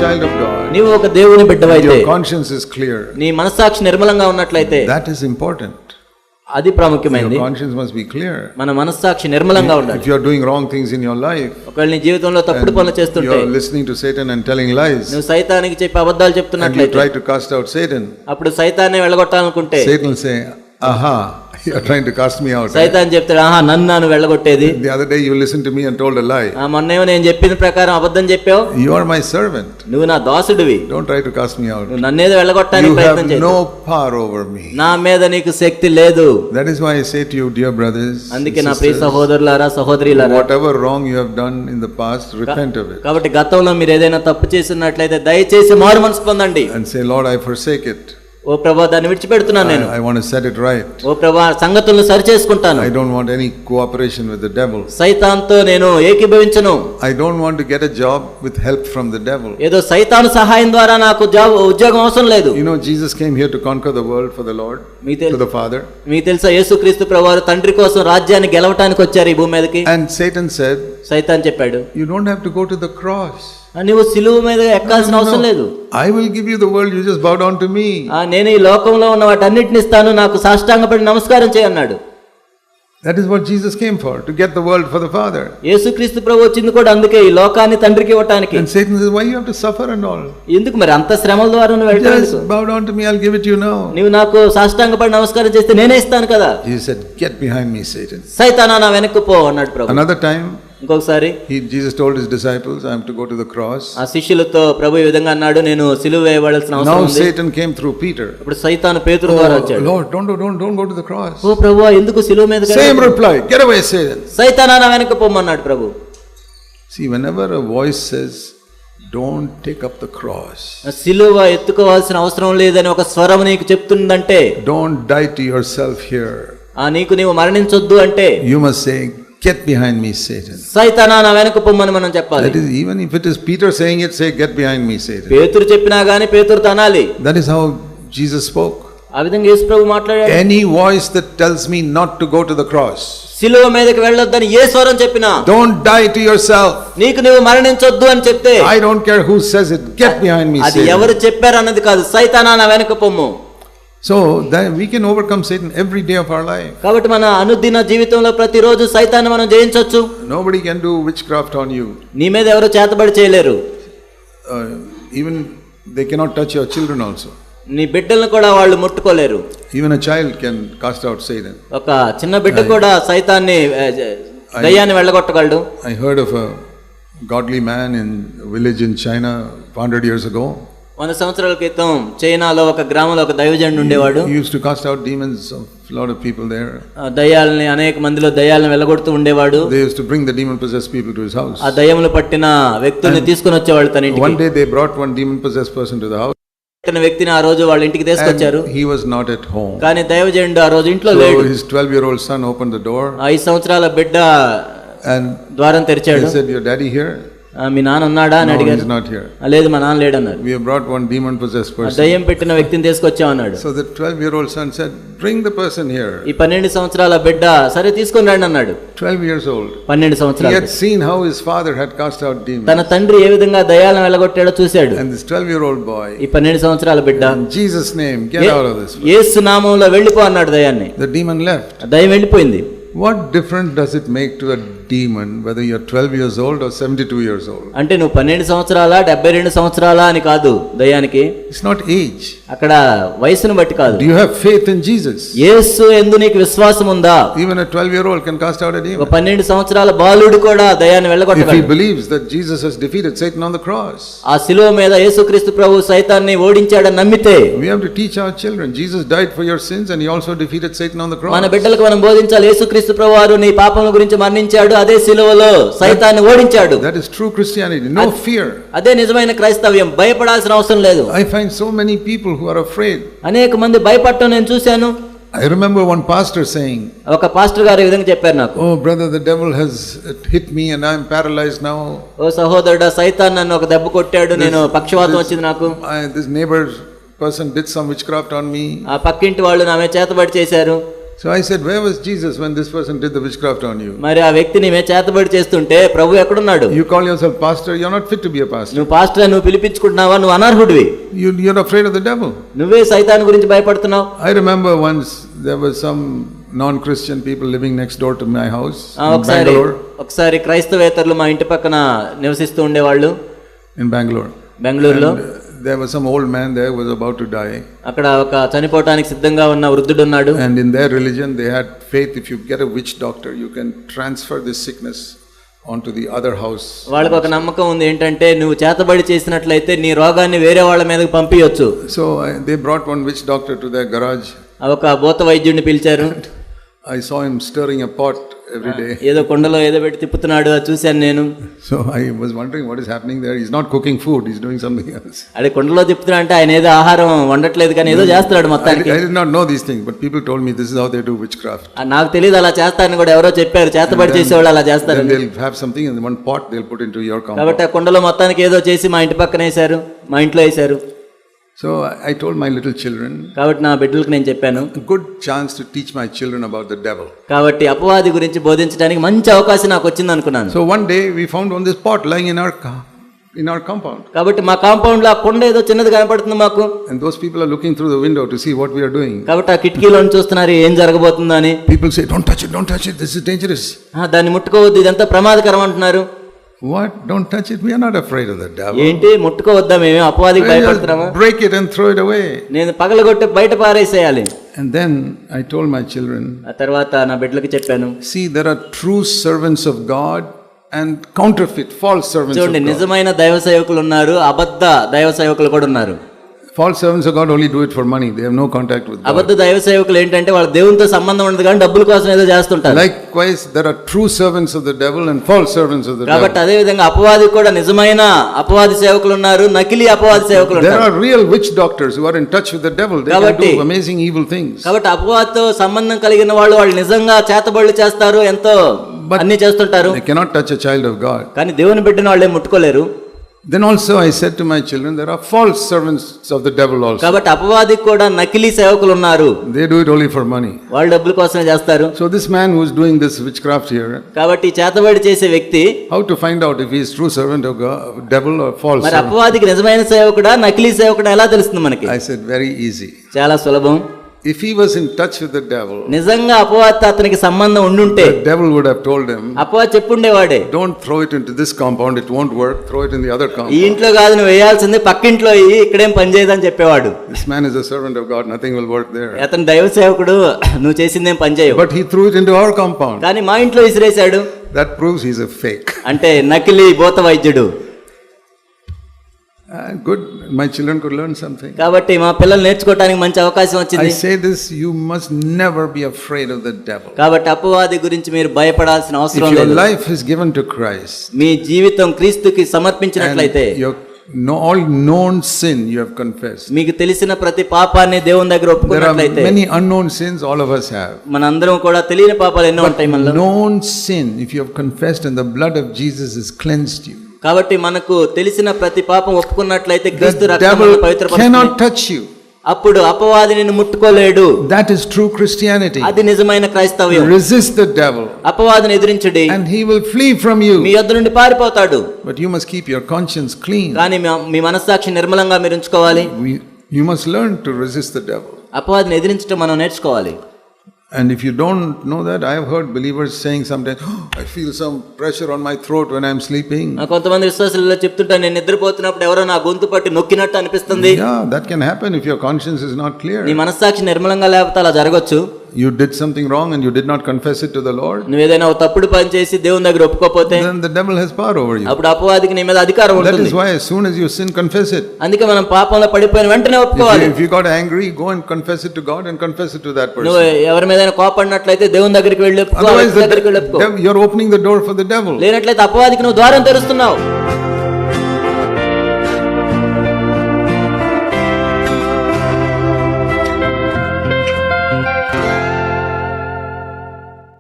child of God, నీవు ఒక దేవుని బిడ్డవైతే, your conscience is clear. నీ మనస్సాక్షి నిర్మలంగా ఉన్నట్లయితే, that is important. అది ప్రాముఖ్యమైనది. Your conscience must be clear. మన మనస్సాక్షి నిర్మలంగా ఉండాలి. If you are doing wrong things in your life, ఒకవేళ నీ జీవితంలో తప్పుడు పనులు చేస్తుంటే, you are listening to Satan and telling lies, నువ్వు సైతానికి చెప్పి అబద్ధాలు చెప్తున్నట్లయితే, you try to cast out Satan, అప్పుడు సైతాన్ని వెళ్ళగొట్టాలనుకుంటే, Satan will say, aha, you are trying to cast me out. సైతాన్ చెప్తాడు, ఆహా నన్ను వెళ్ళగొట్టేది. The other day you listened to me and told a lie. మొన్నేమో నేను చెప్పిన ప్రకారం అబద్ధం చెప్పావు. You are my servant. నువ్వు నా దాసుడివి. Don't try to cast me out. నువ్వు నన్నేదో వెళ్ళగొట్టడానికి ప్రయత్నం చేయకు. You have no power over me. నా మీద నీకు శక్తి లేదు. That is why I say to you, dear brothers, అందుకే నా ప్రియ సహోదరులారా, సహోదరీలారా, whatever wrong you have done in the past, repent of it. కాబట్టి గతంలో మీరు ఏదైనా తప్పు చేసినట్లయితే దయచేసి మారు మనసు పొందండి. And say, Lord, I forsake it. ఓ ప్రభువా, దాన్ని విడిచిపెడుతున్నాను నేను. I want to set it right. ఓ ప్రభువా, సంగతులను సరి చేసుకుంటాను. I don't want any cooperation with the devil. సైతాన్తో నేను ఏకీభవించను. I don't want to get a job with help from the devil. ఏదో సైతాను సహాయం ద్వారా నాకు ఉద్యోగం అవసరం లేదు. You know, Jesus came here to conquer the world for the Lord, to the Father. మీకు తెలుసా, యేసుక్రీస్తు ప్రభువారు తండ్రి కోసం రాజ్యాన్ని గెలవటానికి వచ్చారు ఈ భూమి మీదకి. And Satan said, సైతాన్ చెప్పాడు, you don't have to go to the cross. నువ్వు సిలువ మీద ఎక్కాల్సిన అవసరం లేదు. I will give you the world, you just bow down to me. నేను ఈ లోకంలో ఉన్న వాటన్నిటిని ఇస్తాను, నాకు సాష్టాంగపడి నమస్కారం చేయన్నాడు. That is what Jesus came for, to get the world for the Father. యేసుక్రీస్తు ప్రభువు వచ్చింది కూడా అందుకే, ఈ లోకాన్ని తండ్రికి ఇవ్వడానికి. And Satan says, why you have to suffer and all? ఎందుకు మరి అంత శ్రమల ద్వారా నువ్వు వెళ్ళాలి? Just bow down to me, I'll give it to you now. నీవు నాకు సాష్టాంగపడి నమస్కారం చేస్తే నేనే ఇస్తాను కదా. Jesus said, get behind me, Satan. సైతానా, నా వెనక్కు పో అన్నాడు ప్రభు. Another time, ఇంకొకసారి Jesus told his disciples, I am to go to the cross. ఆ శిష్యులతో ప్రభు ఈ విధంగా అన్నాడు, నేను సిలువ వేయవలసిన అవసరం ఉంది. Now Satan came through Peter. ఇప్పుడు సైతాను పేతురు ద్వారా వచ్చాడు. Lord, don't go to the cross. ఓ ప్రభువా, ఎందుకు సిలువ మీదకి? Same reply, get away, Satan. సైతానా, నా వెనక్కు పొమ్మన్నాడు ప్రభు. See, whenever a voice says, don't take up the cross, సిలువ ఎత్తుకోవాల్సిన అవసరం లేదని ఒక స్వరం నీకు చెప్తుందంటే, don't die to yourself here, నీవు మరణించొద్దు అంటే, you must say, get behind me, Satan. సైతానా, నా వెనక్కు పొమ్మని మనం చెప్పాలి. That is, even if it is Peter saying it, say, get behind me, Satan. పేతురు చెప్పినా గానీ పేతురు Tenali. That is how Jesus spoke. ఆ విధంగా యేసు ప్రభు మాట్లాడాడు. Any voice that tells me not to go to the cross, సిలువ మీదకి వెళ్ళొద్దని ఏ స్వరం చెప్పినా, don't die to yourself, నీవు మరణించొద్దు అని చెప్తే, I don't care who says it, get behind me, అది Satan. ఎవరు చెప్పారు అన్నది కాదు, సైతానా, నా వెనక్కు పొమ్ము. So that we can overcome Satan every day of our life. కాబట్టి మన అనుదిన జీవితంలో ప్రతిరోజు సైతాన్ని మనం జయించొచ్చు. Nobody can do witchcraft on you. నీ మీద ఎవరు చేతబడి చేయలేరు. Even they cannot touch your children also. నీ బిడ్డలను కూడా వాళ్ళు ముట్టుకోలేరు. Even a child can cast out Satan. ఒక చిన్న బిడ్డ కూడా సైతాన్ని దయ్యాన్ని వెళ్ళగొట్టగలడు. I heard of a godly man in a village in China 100 years ago. 100 సంవత్సరాల క్రితం చైనాలో ఒక గ్రామంలో ఒక దైవజనుడు ఉండేవాడు. He used to cast out demons of a lot of people there. దయ్యాలని, అనేక మందిలో దయ్యాలను వెళ్ళగొడుతూ ఉండేవాడు. They used to bring the demon possessed people to his house. ఆ దయ్యములు పట్టిన వ్యక్తుల్ని తీసుకొని వచ్చేవాళ్ళు తన ఇంటికి. One day they brought one demon possessed person to the house. పట్టిన వ్యక్తిని ఆ రోజు వాళ్ళ ఇంటికి తీసుకొచ్చారు. He was not at home. కానీ దైవజనుడు ఆ రోజు ఇంట్లో లేడు. So his 12-year-old son opened the door. 5 సంవత్సరాల బిడ్డ and ద్వారం తెరిచాడు. He said, your daddy here? మీ నాన్న ఉన్నాడా అని అడిగారు. No, he's not here. లేదు, మా నాన్న లేడన్నారు. We have brought one demon possessed person. దయ్యం పెట్టిన వ్యక్తిని తీసుకొచ్చామన్నాడు. So the 12-year-old son said, bring the person here. ఈ 12 సంవత్సరాల బిడ్డ సరే తీసుకొని రండి అన్నాడు. 12 years old. 12 సంవత్సరాలు. He had seen how his father had cast out demons. తన తండ్రి ఏ విధంగా దయ్యాలను వెళ్ళగొట్టాడో చూశాడు. And this 12-year-old boy, ఈ 12 సంవత్సరాల బిడ్డ, in Jesus' name, get out of this. యేసు నామములో వెళ్ళిపో అన్నాడు దయ్యాన్ని. The demon left. దయ్యం వెళ్ళిపోయింది. What difference does it make to a demon whether you're 12 years old or 72 years old? అంటే నువ్వు 12 సంవత్సరాలా 72 సంవత్సరాలా అని కాదు దయ్యానికి. It's not age. అక్కడ వయసును బట్టి కాదు. Do you have faith in Jesus? యేసు యందు నీకు విశ్వాసం ఉందా? Even a 12-year-old can cast out a demon. 12 సంవత్సరాల బాలుడు కూడా దయ్యాన్ని వెళ్ళగొట్టగలడు. If he believes that Jesus has defeated Satan on the cross. ఆ శిలువ మీద యేసుక్రీస్తు ప్రభు సైతాన్ని ఓడించాడని నమ్మితే, we have to teach our children Jesus died for your sins and he also defeated Satan on the cross. మన బిడ్డలకు మనం బోధించాలి, యేసుక్రీస్తు ప్రభువారు నీ పాపముల గురించి మరణించాడు, అదే శిలువలో సైతాన్ని ఓడించాడు. That is true Christianity. No fear. అదే నిజమైన క్రైస్తవ్యం. భయపడాల్సిన అవసరం లేదు. I find so many people who are afraid. అనేక మంది భయపడటం నేను చూశాను. I remember one pastor saying, ఒక పాస్టర్ గారు ఈ విధంగా చెప్పారు నాకు. oh brother, the devil has hit me and I am paralyzed now. ఓ సహోదరుడా, సైతాన్ నన్ను ఒక దెబ్బ కొట్టాడు, నేను పక్షవాతం వచ్చింది నాకు. This neighbor person did some witchcraft on me. ఆ పక్కింటి వాళ్ళు నా మీద చేతబడి చేశారు. So I said, where was Jesus when this person did the witchcraft on you? మరి ఆ వ్యక్తిని మే చేతబడి చేస్తుంటే ప్రభు ఎక్కడున్నాడు? You call yourself pastor, you're not fit to be a pastor. నువ్వు పాస్టర్ నువ్వు పిలిపించుకుంటున్నావా? నువ్వు అనర్హుడివి. You're afraid of the devil. నువ్వే సైతాను గురించి భయపడుతున్నావు. I remember once there was some non-Christian people living next door to my house in Bangalore. ఒకసారి క్రైస్తవేతరులు మా ఇంటి పక్కన నివసిస్తూ ఉండేవాళ్ళు in Bangalore. బెంగళూరులో. There was some old man there who was about to die. అక్కడ ఒక చనిపోవడానికి సిద్ధంగా ఉన్న వృద్ధుడు ఉన్నాడు. And in their religion they had faith, if you get a witch doctor you can transfer this sickness onto the other house. వాళ్ళకి ఒక నమ్మకం ఉంది ఏంటంటే నువ్వు చేతబడి చేసినట్లయితే నీ రోగాన్ని వేరే వాళ్ళ మీదకి పంపించొచ్చు. So they brought one witch doctor to their garage. ఒక భూత వైద్యుడిని పిలిచారు. I saw him stirring a pot every day. ఏదో కొండలో ఏదో పెట్టి తిప్పుతున్నాడు, అది చూశాను నేను. So I was wondering what is happening there. He's not cooking food, he's doing something else. అదే కొండలో తిప్పుతున్నా అంటే ఆయన ఏదో ఆహారం వండట్లేదు కానీ ఏదో చేస్తున్నాడు మొత్తానికి. I did not know these things, but people told me this is how they do witchcraft. నాకు తెలియదు అలా చేస్తారని కూడా ఎవరో చెప్పారు, చేతబడి చేసేవాళ్ళు అలా చేస్తారు. Then they'll have something in one pot they'll put into your compound. కాబట్టి ఆ కొండలో మొత్తానికి ఏదో చేసి మా ఇంటి పక్కన వేశారు, మా ఇంట్లో వేశారు. So I told my little children, కాబట్టి నా బిడ్డలకు నేను చెప్పాను, good chance to teach my children about the devil. కాబట్టి అపవాది గురించి బోధించడానికి మంచి అవకాశం నాకు వచ్చింది అనుకున్నాను. So one day we found on this pot lying in our compound. కాబట్టి మా కాంపౌండ్ లో ఆ కొండ ఏదో చిన్నది కనపడుతుంది మాకు. And those people are looking through the window to see what we are doing. కాబట్టి ఆ కిటికీలో చూస్తున్నారు ఏం జరగబోతుందో అని. People say don't touch it, this is dangerous. దాన్ని ముట్టుకోవద్దు, ఇదంతా ప్రమాదకరం అంటున్నారు. What? Don't touch it. We are not afraid of the devil. ఏంటి ముట్టుకోవద్దా, మేము అపవాదికి భయపడుతున్నామా? Break it and throw it away. నేను పగలగొట్టి బయట పారేసేయాలి. And then I told my children, ఆ తర్వాత నా బిడ్డలకు చెప్పాను, see, there are true servants of God and counterfeit false servants of చూడండి, God. నిజమైన దైవ సేవకులు ఉన్నారు, అబద్ధ దైవ సేవకులు కూడా ఉన్నారు. False servants of God only do it for money. They have no contact with God. అబద్ధ దైవ సేవకులు ఏంటంటే వాళ్ళ దేవునితో సంబంధం ఉండదు కానీ డబ్బుల కోసం ఏదో చేస్తుంటారు. Likewise, there are true servants of the devil and false servants of the devil. కాబట్టి అదే విధంగా అపవాది కూడా నిజమైన అపవాది సేవకులు ఉన్నారు, నకిలీ అపవాది సేవకులు ఉన్నారు. There are real witch doctors who are in touch with the devil. They can do amazing evil things. కాబట్టి అపవాదితో సంబంధం కలిగిన వాళ్ళు నిజంగా చేతబడులు చేస్తారు, ఎంతో అన్ని చేస్తుంటారు. They cannot touch a child of God. కానీ దేవుని బిడ్డను వాళ్ళే ముట్టుకోలేరు. Then also I said to my children, there are false servants of the devil also. కాబట్టి అపవాదికి కూడా నకిలీ సేవకులు ఉన్నారు. They do it only for money. వాళ్ళు డబ్బుల కోసమే చేస్తారు. So this man who is doing this witchcraft here, కాబట్టి చేతబడి చేసే వ్యక్తి how to find out if he is true servant of God, devil or false మరి servant? అపవాదికి నిజమైన సేవకుడా నకిలీ సేవకుడా ఎలా తెలుస్తుంది మనకి? I said very easy. చాలా సులభం. If he was in touch with the devil, నిజంగా అపవాదితో అతనికి సంబంధం ఉండుంటే the devil would have told him, అపవాది చెప్పుండేవాడే, don't throw it into this compound, it won't work, throw it in the other ఈ compound. ఇంట్లో కాదు నువ్వు వేయాల్సింది పక్కింట్లో ఇక్కడేం పని చేయదని చెప్పేవాడు. This man is a servant of God, nothing will work there. అతను దైవ సేవకుడు, నువ్వు చేసిందేం పని చేయవు. But he threw it into our compound. కానీ మా ఇంట్లో విసిరేశాడు. That proves he's a fake. అంటే నకిలీ భూత వైద్యుడు. Good, my children could learn something. కాబట్టి మా పిల్లలు నేర్చుకోవడానికి మంచి అవకాశం I వచ్చింది. say this, you must never be afraid of the devil. కాబట్టి అపవాది గురించి మీరు భయపడాల్సిన If అవసరం your లేదు. life is given to Christ, మీ జీవితం క్రీస్తుకి సమర్పించినట్లయితే all known sin you have confessed. మీకు తెలిసిన ప్రతి పాపాన్ని దేవుని దగ్గర There are ఒప్పుకున్నట్లయితే, many unknown sins all of us have. మనందరం కూడా తెలియని పాపాలు ఎన్నో ఉంటాయి మనలో. Known sin, if you have confessed and the blood of Jesus has cleansed you, కాబట్టి మనకు తెలిసిన ప్రతి పాపం ఒప్పుకున్నట్లయితే క్రీస్తు the రక్తం devil మనల్ని cannot పవిత్రపరుస్తుంది. touch you. అప్పుడు అపవాది నిన్ను ముట్టుకోలేడు. That is true Christianity. అది నిజమైన క్రైస్తవ్యం. Resist the devil అపవాదిని ఎదిరించుడి, and he will flee from me you. యొద్ద నుండి పారిపోతాడు. But you must keep your conscience clean. కానీ మీ మనస్సాక్షి నిర్మలంగా మీరు ఉంచుకోవాలి. You must learn to resist the devil. అపవాదిని ఎదిరించడం మనం నేర్చుకోవాలి. And if you don't know that, I have heard believers saying sometimes, oh, I feel some pressure on my throat when I'm sleeping. కొంతమంది విశ్వాసులు చెప్తుంటారు, నేను నిద్రపోతున్నప్పుడు ఎవరో నా గొంతు పట్టి నొక్కినట్టు అనిపిస్తుంది. Yeah, that can happen if your conscience is not clear. నీ మనస్సాక్షి నిర్మలంగా లేకపోతే అలా జరగచ్చు. You did something wrong and you did not confess it to the Lord. నువ్వు ఏదైనా ఒక తప్పుడు పని చేసి దేవుని దగ్గర ఒప్పుకోకపోతే Then the devil has power over you. అప్పుడు అపవాదికి నీ మీద అధికారం That ఉంటుంది. is why as soon as you sin, confess it. అందుకే మనం పాపంలో పడిపోయిన వెంటనే ఒప్పుకోవాలి. If you got angry, go and confess it to God and confess it to that నువ్వు person. ఎవరి మీదైనా కోపడినట్లయితే దేవుని దగ్గరికి వెళ్ళి ఒప్పుకో, Otherwise, దగ్గరికి వెళ్ళి ఒప్పుకో. you're opening the door for the devil. లేనట్లయితే అపవాదికి నువ్వు ద్వారం తెరుస్తున్నావు.